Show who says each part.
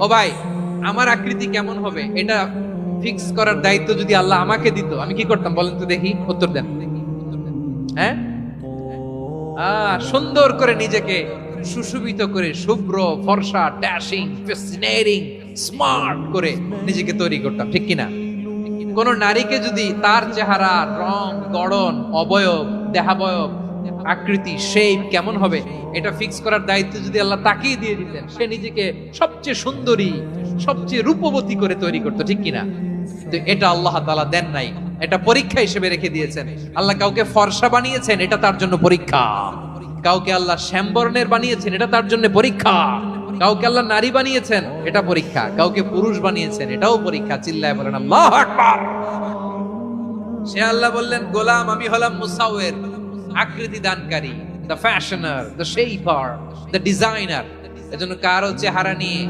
Speaker 1: ও ভাই, আমার আকৃতি কেমন হবে এটা ফিক্স করার দায়িত্ব যদি আল্লাহ আমাকে দিত, আমি কি করতাম বলেন তো দেখি, উত্তর দেন। হ্যাঁ, সুন্দর করে নিজেকে সুশোভিত করে, শুভ্র ফর্সা ড্যাশিং ফ্যাসিনেটিং স্মার্ট করে নিজেকে তৈরি করতাম, ঠিক কিনা? কোন নারীকে যদি তার চেহারা, রং, গড়ন, অবয়ব, দেহাবয়ব, আকৃতি, শেপ কেমন হবে এটা ফিক্স করার দায়িত্ব যদি আল্লাহ তাকেই দিয়ে দিতেন, সে নিজেকে সবচেয়ে সুন্দরী, সবচেয়ে রূপবতী করে তৈরি করতো, ঠিক কিনা? তো এটা আল্লাহ তাআলা দেন নাই, এটা পরীক্ষা হিসেবে রেখে দিয়েছেন। আল্লাহ কাউকে ফর্সা বানিয়েছেন, এটা তার জন্য পরীক্ষা। কাউকে আল্লাহ শ্যামবর্ণের বানিয়েছেন, এটা তার জন্য পরীক্ষা। কাউকে আল্লাহ নারী বানিয়েছেন, এটা পরীক্ষা। কাউকে পুরুষ বানিয়েছেন, এটাও পরীক্ষা। চিল্লায় বলেন আল্লাহু আকবার। সে আল্লাহ বললেন, গোলাম আমি হলাম মুসাউয়ের, আকৃতি দানকারী, the fashioner, the shaper, the designer. এজন্য কারো চেহারা নিয়ে